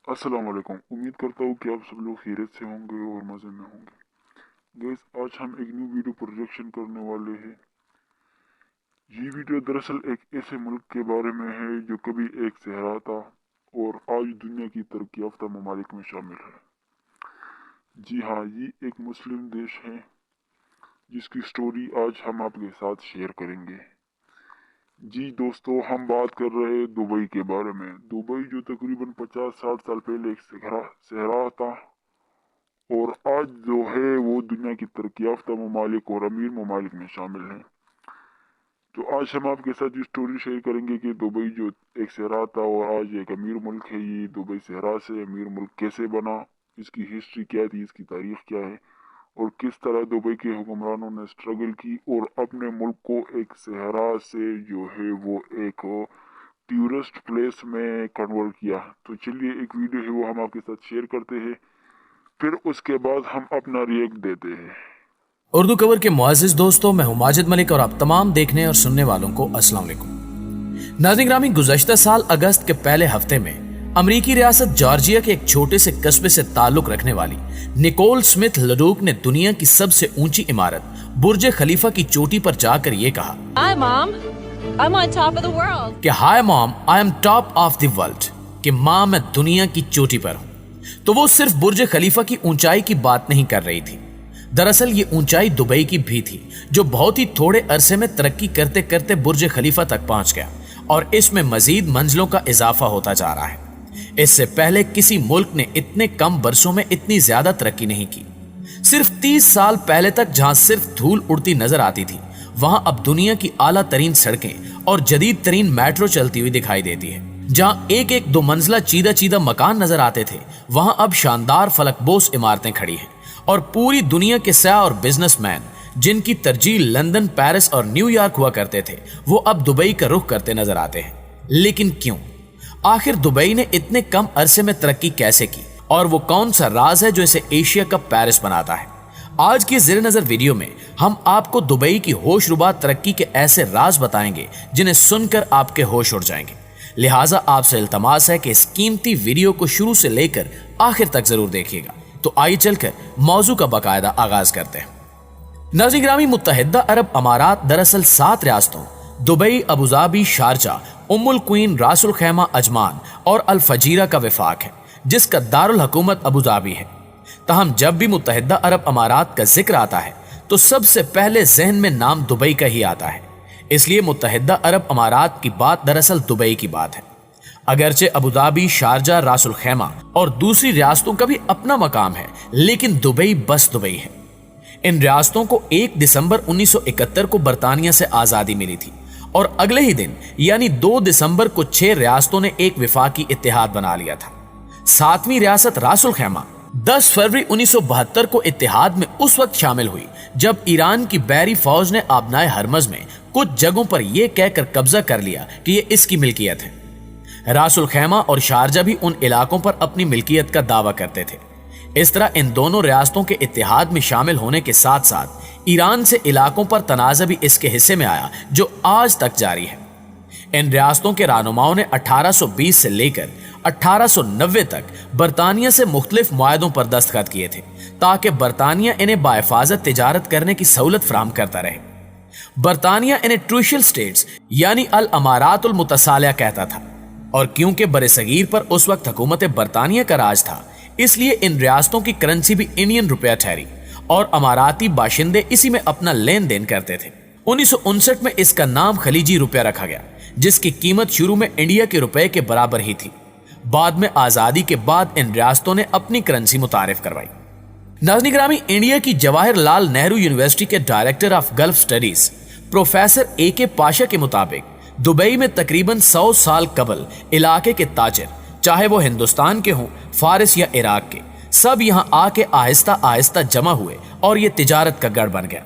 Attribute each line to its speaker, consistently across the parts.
Speaker 1: अस्सलाम वालेकुम। उम्मीद करता हूँ कि आप सब लोग खैरियत से होंगे और मज़े में होंगे। गैस, आज हम एक न्यू वीडियो प्रोजेक्शन करने वाले हैं। ये वीडियो दरअसल एक ऐसे मुल्क के बारे में है जो कभी एक सहरा था और आज दुनिया की तरक्की याफ्ता ममालिक में शामिल है। जी हाँ, ये एक मुस्लिम देश है जिसकी स्टोरी आज हम आपके साथ शेयर करेंगे। जी दोस्तों, हम बात कर रहे हैं दुबई के बारे में। दुबई जो तकरीबन 50-60 साल पहले एक सहरा था और आज जो है वो दुनिया की तरक्की याफ्ता ममालिक और अमीर ममालिक में शामिल है। तो आज हम आपके साथ ये स्टोरी शेयर करेंगे कि दुबई जो एक सहरा था और आज एक अमीर मुल्क है, ये दुबई सहरा से अमीर मुल्क कैसे बना, इसकी हिस्ट्री क्या थी, इसकी तारीख क्या है और किस तरह दुबई के हुक्मरानों ने स्ट्रगल की और अपने मुल्क को एक सहरा से जो है वो एक टूरिस्ट प्लेस में कन्वर्ट किया। तो चलिए, एक वीडियो है वो हम आपके साथ शेयर करते हैं, फिर उसके बाद हम अपना रिएक्ट देते हैं।
Speaker 2: उर्दू कवर के मुअज़्ज़िज़ दोस्तों, मैं हूं माजिद मलिक और आप तमाम देखने और सुनने वालों को अस्सलाम वालेकुम। नाज़रीन ग्रामी, गुज़श्ता साल अगस्त के पहले हफ्ते में अमरीकी रियासत जॉर्जिया के एक छोटे से कस्बे से ताल्लुक रखने वाली निकोल स्मिथ लडूक ने दुनिया की सबसे ऊंची इमारत बुर्ज खलीफा की चोटी पर जाकर ये कहा,
Speaker 3: Hi, Mom. I'm on top of the world.
Speaker 2: कि hi mom, I am top of the world, कि माँ मैं दुनिया की चोटी पर हूं। तो वो सिर्फ बुर्ज खलीफा की ऊंचाई की बात नहीं कर रही थी। दरअसल ये ऊंचाई दुबई की भी थी, जो बहुत ही थोड़े अरसे में तरक्की करते करते बुर्ज खलीफा तक पहुंच गया और इसमें मजीद मंजिलों का इजाफा होता जा रहा है। इससे पहले किसी मुल्क ने इतने कम बरसों में इतनी ज्यादा तरक्की नहीं की। सिर्फ 30 साल पहले तक जहां सिर्फ धूल उड़ती नजर आती थी, वहां अब दुनिया की आला तरीन सड़कें और जदीद तरीन मेट्रो चलती हुई दिखाई देती है। जहां एक एक दो मंजिला चीदा चीदा मकान नजर आते थे, वहां अब शानदार फलकबोस इमारतें खड़ी हैं और पूरी दुनिया के सयाह और बिजनेसमैन जिनकी तरजीह लंदन, पेरिस और न्यूयॉर्क हुआ करते थे, वो अब दुबई का रुख करते नजर आते हैं। लेकिन क्यों? आखिर दुबई ने इतने कम अरसे में तरक्की कैसे की और वो कौन सा राज है जो इसे एशिया का पेरिस बनाता है? आज की ज़ेर नजर वीडियो में हम आपको दुबई की होशरुबा तरक्की के ऐसे राज बताएंगे जिन्हें सुनकर आपके होश उड़ जाएंगे। लिहाजा आपसे इल्तमास है कि इस कीमती वीडियो को शुरू से लेकर आखिर तक जरूर देखिएगा। तो आइए चलकर मौजू का बाकायदा आगाज करते हैं। नाज़रीन ग्रामी, मुत्तहिदा अरब अमारात दरअसल 7 रियासतों दुबई, अबुधाबी, शारजा, उम्मुल क्वीन, रासुल खैमा, अजमान और अल फजीरा का विफाक है, जिसका दारुल हुकूमत अबुधाबी है। तहम जब भी मुत्तहिदा अरब अमारात का जिक्र आता है तो सबसे पहले जहन में नाम दुबई का ही आता है। इसलिए मुत्तहिदा अरब अमारात की बात दरअसल दुबई की बात है। अगरचे अबुधाबी, शारजा, रासुल खैमा और दूसरी रियासतों का भी अपना मकाम है, लेकिन दुबई बस दुबई है। इन रियासतों को 1 दिसंबर 1971 को बरतानिया से आजादी मिली थी और अगले ही दिन यानी 2 दिसंबर को 6 रियासतों ने एक विफाकी इत्तेहाद बना लिया था। 7वीं रियासत रासुल खैमा 10 फरवरी 1972 को इत्तेहाद में उस वक्त शामिल हुई जब ईरान की बैरी फौज ने आबनाए हरमज में कुछ जगहों पर यह कहकर कब्जा कर लिया कि यह इसकी मिल्कियत है। रासुल खैमा और शारजा भी उन इलाकों पर अपनी मिल्कियत का दावा करते थे। इस तरह इन दोनों रियासतों के इत्तेहाद में शामिल होने के साथ साथ ईरान से इलाकों पर तनाज़ा भी इसके हिस्से में आया, जो आज तक जारी है। इन रियासतों के रहनुमाओं ने 1820 से लेकर 1890 तक बरतानिया से मुख्तलिफ मुआहदों पर दस्तखत किए थे ताकि बरतानिया इन्हें बाहिफाजत तिजारत करने की सहूलत फराहम करता रहे। बरतानिया इन्हें ट्रूशल स्टेट्स यानी अल अमारातुल मुतसालिया कहता था और क्योंकि बरसगीर पर उस वक्त हुकूमत बरतानिया का राज था, इसलिए इन रियासतों की करेंसी भी इंडियन रुपया ठहरी और अमाराती बाशिंदे इसी में अपना लेन देन करते थे। 1959 में इसका नाम खलीजी रुपया रखा गया, जिसकी कीमत शुरू में इंडिया के रुपए के बराबर ही थी। बाद में आजादी के बाद इन रियासतों ने अपनी करेंसी मुतारिफ करवाई। नाज़रीन ग्रामी, इंडिया की जवाहरलाल नेहरू यूनिवर्सिटी के director of gulf studies professor AK Pasha के मुताबिक दुबई में तकरीबन 100 साल कबल इलाके के ताजिर, चाहे वो हिंदुस्तान के हों, फारिस या इराक के, सब यहां आके आहिस्ता आहिस्ता जमा हुए और ये तिजारत का गढ़ बन गया।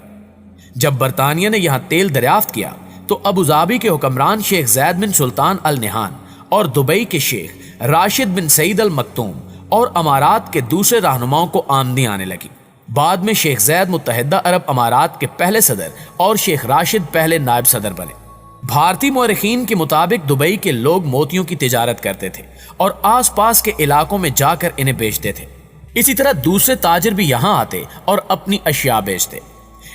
Speaker 2: जब बरतानिया ने यहां तेल दरियाफ्त किया तो अबुधाबी के हुक्मरान शेख जैद बिन सुल्तान अल निहान और दुबई के शेख राशिद बिन सईद अल मक्तूम और अमारात के दूसरे रहनुमाओं को आमदनी आने लगी। बाद में शेख जैद मुत्तहिदा अरब अमारात के पहले सदर और शेख राशिद पहले नायब सदर बने। भारतीय मौरखीन के मुताबिक दुबई के लोग मोतियों की तिजारत करते थे और आसपास के इलाकों में जाकर इन्हें बेचते थे। इसी तरह दूसरे ताजिर भी यहां आते और अपनी अशिया बेचते।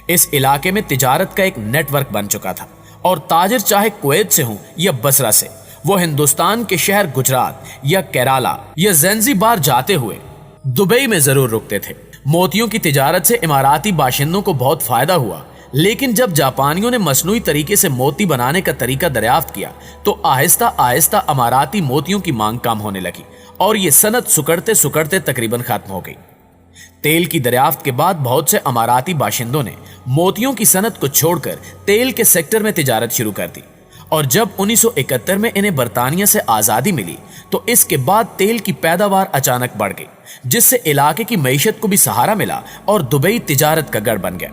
Speaker 2: इस इलाके में तिजारत का एक नेटवर्क बन चुका था और ताजिर चाहे कुवैत से हों या बसरा से, वो हिंदुस्तान के शहर गुजरात या केरला या ज़ंजीबार जाते हुए दुबई में जरूर रुकते थे। मोतियों की तिजारत से इमाराती बाशिंदों को बहुत फायदा हुआ, लेकिन जब जापानियों ने मसनूई तरीके से मोती बनाने का तरीका दरियाफ्त किया तो आहिस्ता आहिस्ता अमाराती मोतियों की मांग कम होने लगी और ये सनत सुकड़ते सुकड़ते तकरीबन खत्म हो गई। तेल की दरियाफ्त के बाद बहुत से अमाराती बाशिंदों ने मोतियों की सनत को छोड़कर तेल के सेक्टर में तिजारत शुरू कर दी और जब 1971 में इन्हें बरतानिया से आजादी मिली तो इसके बाद तेल की पैदावार अचानक बढ़ गई, जिससे इलाके की मईशत को भी सहारा मिला और दुबई तिजारत का गढ़ बन गया।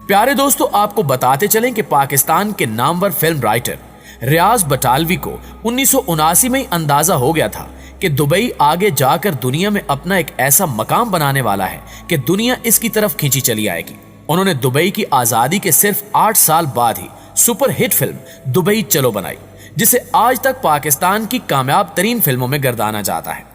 Speaker 2: प्यारे दोस्तों, आपको बताते चलें कि पाकिस्तान के नामवर फिल्म राइटर रियाज बटालवी को 1979 में ही अंदाजा हो गया था कि दुबई आगे जाकर दुनिया में अपना एक ऐसा मकाम बनाने वाला है कि दुनिया इसकी तरफ खींची चली आएगी। उन्होंने दुबई की आजादी के सिर्फ 8 साल बाद ही सुपर हिट फिल्म दुबई चलो बनाई, जिसे आज तक पाकिस्तान की कामयाब तरीन फिल्मों में गर्दाना जाता है।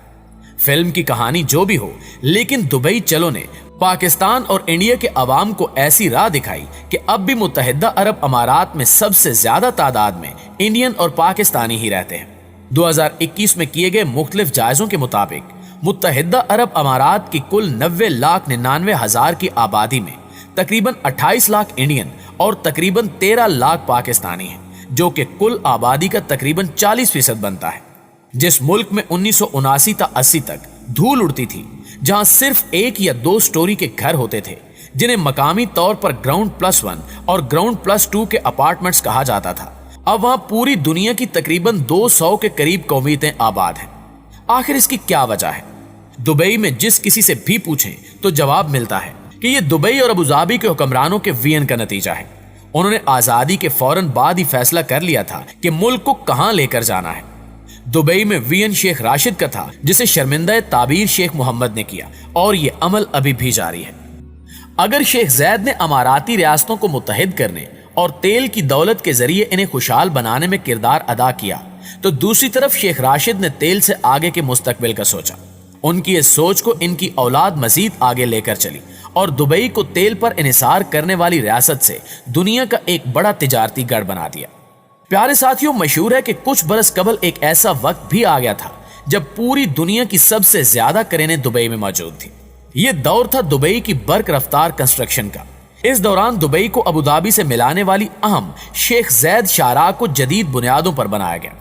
Speaker 2: फिल्म की कहानी जो भी हो, लेकिन दुबई चलो ने पाकिस्तान और इंडिया के अवाम को ऐसी राह दिखाई कि अब भी मुत्तहिदा अरब अमारात में सबसे ज्यादा तादाद में इंडियन और पाकिस्तानी ही रहते हैं। 2021 में किए गए मुख्तलिफ जायजों के मुताबिक मुत्तहिदा अरब अमारात की कुल 90,99,000 की आबादी में तकरीबन 28 लाख इंडियन और तकरीबन 13 लाख पाकिस्तानी हैं, जो कि कुल आबादी का तकरीबन 40% बनता है। जिस मुल्क में 1979 ta 80 तक धूल उड़ती थी, जहां सिर्फ 1 या 2 स्टोरी के घर होते थे जिन्हें मकामी तौर पर ग्राउंड +1 और ग्राउंड +2 के अपार्टमेंट्स कहा जाता था, अब वहां पूरी दुनिया की तकरीबन 200 के करीब कौमियतें आबाद हैं। आखिर इसकी क्या वजह है? दुबई में जिस किसी से भी पूछें तो जवाब मिलता है कि यह दुबई और अबुधाबी के हुक्मरानों के वियन का नतीजा है। उन्होंने आजादी के फौरन बाद ही फैसला कर लिया था कि मुल्क को कहां लेकर जाना है। दुबई में वियन शेख राशिद का था, जिसे शर्मिंदा ताबीर शेख मोहम्मद ने किया और यह अमल अभी भी जारी है। अगर शेख जैद ने अमाराती रियासतों को मुत्तहिद करने और तेल की दौलत के जरिए इन्हें खुशहाल बनाने में किरदार अदा किया, तो दूसरी तरफ शेख राशिद ने तेल से आगे के मुस्तकबिल का सोचा। उनकी इस सोच को इनकी औलाद मजीद आगे लेकर चली और दुबई को तेल पर इन्हिसार करने वाली रियासत से दुनिया का एक बड़ा तिजारती गढ़ बना दिया। प्यारे साथियों, मशहूर है कि कुछ बरस कबल एक ऐसा वक्त भी आ गया था जब पूरी दुनिया की सबसे ज्यादा क्रेनें दुबई में मौजूद थी। यह दौर था दुबई की बर्क रफ्तार कंस्ट्रक्शन का। इस दौरान दुबई को अबुधाबी से मिलाने वाली अहम शेख जैद शाहराह को जदीद बुनियादों पर बनाया गया।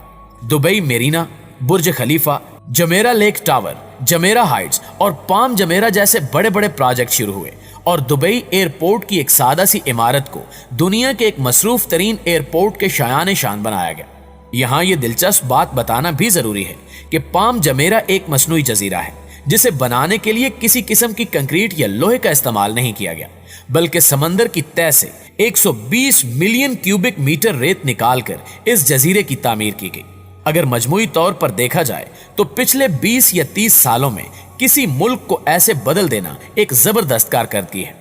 Speaker 2: दुबई मेरीना, बुर्ज खलीफा, जमेरा लेक टावर, जमेरा हाइट्स और पाम जमेरा जैसे बड़े बड़े प्रोजेक्ट शुरू हुए और दुबई एयरपोर्ट की एक सादा सी इमारत को दुनिया के एक मसरूफ तरीन एयरपोर्ट के शायान शान बनाया गया। यहाँ ये दिलचस्प बात बताना भी जरूरी है कि पाम जमेरा एक मसनूई जजीरा है, जिसे बनाने के लिए किसी किस्म की कंक्रीट या लोहे का इस्तेमाल नहीं किया गया, बल्कि समंदर की तह से 120 मिलियन क्यूबिक मीटर रेत निकालकर इस जजीरे की तामीर की गई। अगर मजमूई तौर पर देखा जाए तो पिछले 20 या 30 सालों में किसी मुल्क को ऐसे बदल देना एक जबरदस्त कारकर्दगी है।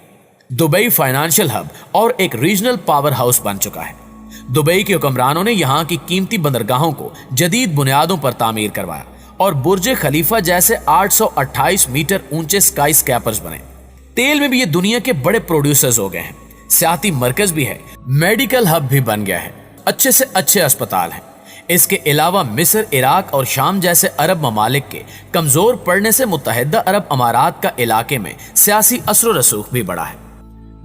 Speaker 2: दुबई फाइनेंशियल हब और एक रीजनल पावर हाउस बन चुका है। दुबई के हुक्मरानों ने यहाँ की कीमती बंदरगाहों को जदीद बुनियादों पर तामीर करवाया और बुर्ज खलीफा जैसे 828 मीटर ऊंचे स्काई स्कैपर्स बने। तेल में भी ये दुनिया के बड़े प्रोड्यूसर्स हो गए हैं। सियाती मरकज भी है, मेडिकल हब भी बन गया है, अच्छे से अच्छे अस्पताल हैं। इसके अलावा मिस्र, इराक और शाम जैसे अरब ममालिक के कमजोर पड़ने से मुत्तहिदा अरब अमारात का इलाके में सियासी असर रसूख भी बढ़ा है।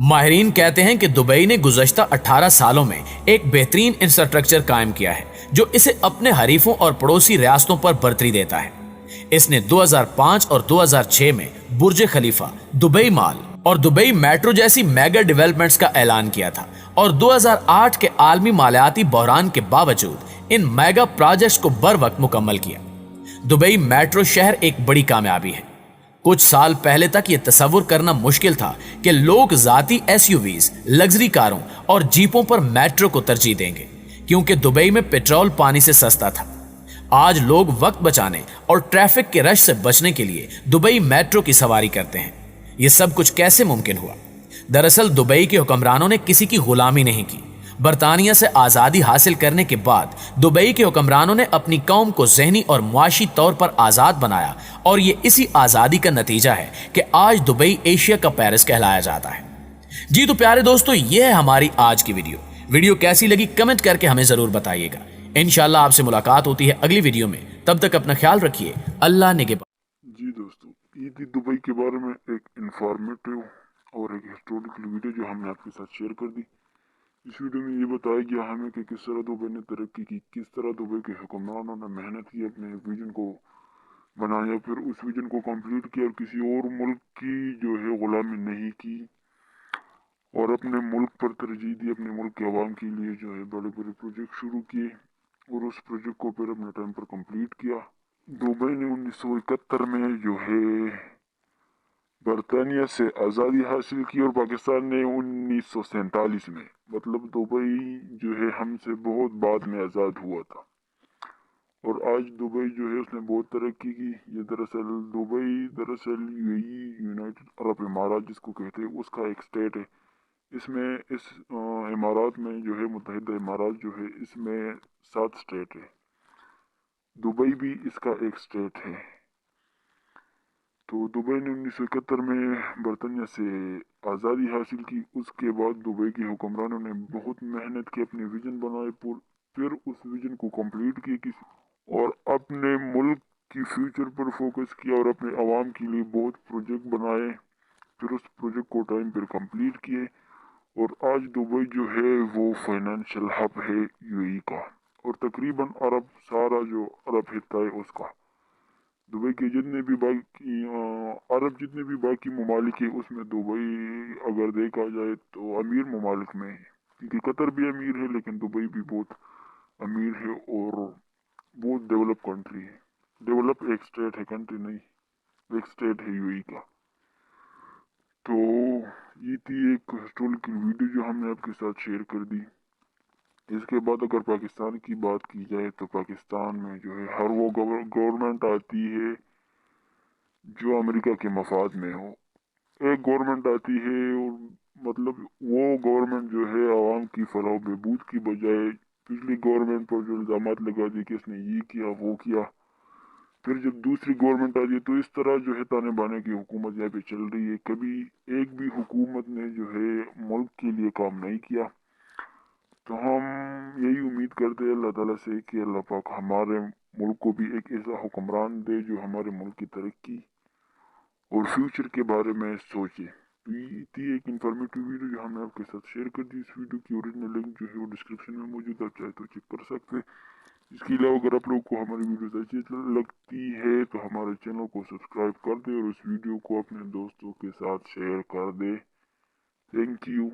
Speaker 2: माहिरीन कहते हैं कि दुबई ने गुज़श्ता 18 सालों में एक बेहतरीन इंफ्रास्ट्रक्चर कायम किया है जो इसे अपने हरीफों और पड़ोसी रियासतों पर बरतरी देता है। इसने 2005 और 2006 में बुर्ज खलीफा, दुबई माल और दुबई मेट्रो जैसी मेगा डेवलपमेंट्स का ऐलान किया था और 2008 के आलमी मालियाती बहरान के बावजूद इन मेगा प्रोजेक्ट्स को बर वक्त मुकम्मल किया। दुबई मेट्रो शहर एक बड़ी कामयाबी है। कुछ साल पहले तक यह तसव्वुर करना मुश्किल था कि लोग जाती एसयूवीज, लग्जरी कारों और जीपों पर मेट्रो को तरजीह देंगे, क्योंकि दुबई में पेट्रोल पानी से सस्ता था। आज लोग वक्त बचाने और ट्रैफिक के रश से बचने के लिए दुबई मेट्रो की सवारी करते हैं। यह सब कुछ कैसे मुमकिन हुआ? दरअसल दुबई के हुक्मरानों ने किसी की गुलामी नहीं की, برطانیہ سے آزادی حاصل کرنے کے بعد دبئی کے حکمرانوں نے اپنی قوم کو ذہنی اور معاشی طور پر آزاد بنایا، اور یہ اسی آزادی کا نتیجہ ہے کہ آج دبئی ایشیا کا پیرس کہلایا جاتا ہے۔ جی تو پیارے دوستو، یہ ہے ہماری آج کی ویڈیو کیسی لگی کمنٹ کر کے ہمیں ضرور بتائیے گا۔ انشاءاللہ آپ سے ملاقات ہوتی ہے اگلی ویڈیو میں، تب تک اپنا خیال رکھیے، اللہ نگہبان۔
Speaker 1: جی دوستو، عیدی دبئی کے بارے میں ایک انفارمیٹیو اور ایک ہسٹوریکل ویڈیو جو ہم نے آپ کے ساتھ شیئر کر دی۔ اس ویڈیو میں یہ بتایا گیا ہمیں کہ کس طرح دبئی نے ترقی کی، کس طرح دبئی کے حکمرانوں نے محنت کی، اپنے ویژن کو بنایا، پھر اس ویژن کو کمپلیٹ کیا اور کسی اور ملک کی جو ہے غلامی نہیں کی، اور اپنے ملک پر ترجیح دی، اپنے ملک کے عوام کے لیے جو ہے بڑے بڑے پروجیکٹ شروع کیے، اور اس پروجیکٹ کو پھر اپنے ٹائم پر کمپلیٹ کیا۔ دبئی نے 1971 میں جو ہے برطانیہ سے آزادی حاصل کی، اور پاکستان نے 1947 میں، مطلب دبئی جو ہے ہم سے بہت بعد میں آزاد ہوا تھا، اور آج دبئی جو ہے اس نے بہت ترقی کی۔ یہ دبئی دراصل یونائٹڈ عرب امارات جس کو کہتے ہیں اس کا ایک اسٹیٹ ہے۔ اس امارات میں جو ہے متحدہ امارات جو ہے اس میں 7 اسٹیٹ ہے، دبئی بھی اس کا ایک اسٹیٹ ہے۔ تو دبئی نے 1971 میں برطانیہ سے آزادی حاصل کی۔ اس کے بعد دبئی کے حکمرانوں نے بہت محنت کی، اپنے ویژن بنائے، پھر اس ویژن کو کمپلیٹ کی اور اپنے ملک کی فیوچر پر فوکس کیا، اور اپنے عوام کے لیے بہت پروجیکٹ بنائے، پھر اس پروجیکٹ کو ٹائم پر کمپلیٹ کیے، اور آج دبئی جو ہے وہ فائنینشیل ہب ہے یو اے ای کا، اور تقریباً سارا جو عرب خطہ ہے اس کا۔ دبئی کے جتنے بھی باقی ممالک ہیں اس میں دبئی اگر دیکھا جائے تو امیر ممالک میں ہے، کیونکہ قطر بھی امیر ہے لیکن دبئی بھی بہت امیر ہے اور بہت ڈیولپ کنٹری ہے۔ ڈیولپ ایک اسٹیٹ ہے، کنٹری نہیں، ایک اسٹیٹ ہے یو اے ای کا۔ تو یہ تھی ایک ہسٹوریکل ویڈیو جو ہم نے آپ کے ساتھ شیئر کر دی۔ اس کے بعد اگر پاکستان کی بات کی جائے تو پاکستان میں جو ہے ہر وہ گورنمنٹ آتی ہے جو امریکہ کے مفاد میں ہو۔ ایک گورنمنٹ آتی ہے اور مطلب وہ گورنمنٹ جو ہے عوام کی فلاح و بہبود کی بجائے پچھلی گورنمنٹ پر جو الزامات لگا دی کہ اس نے یہ کیا وہ کیا، پھر جب دوسری گورنمنٹ آتی ہے تو اس طرح جو ہے تانے بانے کی حکومت یہاں پہ چل رہی ہے۔ کبھی ایک بھی حکومت نے جو ہے ملک کے لیے کام نہیں کیا۔ تو ہم یہی امید کرتے ہیں اللہ تعالیٰ سے کہ اللہ پاک ہمارے ملک کو بھی ایک ایسا حکمران دے جو ہمارے ملک کی ترقی اور فیوچر کے بارے میں سوچے۔ تو یہ تھی ایک انفارمیٹیو ویڈیو جو ہم نے آپ کے ساتھ شیئر کر دی۔ اس ویڈیو کی اوریجنل لنک جو ہے وہ ڈسکرپشن میں موجود ہے، آپ چاہے تو چیک کر سکتے۔ اس کے علاوہ اگر آپ لوگوں کو ہماری ویڈیوز اچھی لگتی ہے تو ہمارے چینل کو سبسکرائب کر دیں اور اس ویڈیو کو اپنے دوستوں کے ساتھ شیئر کر دیں۔ Thank you.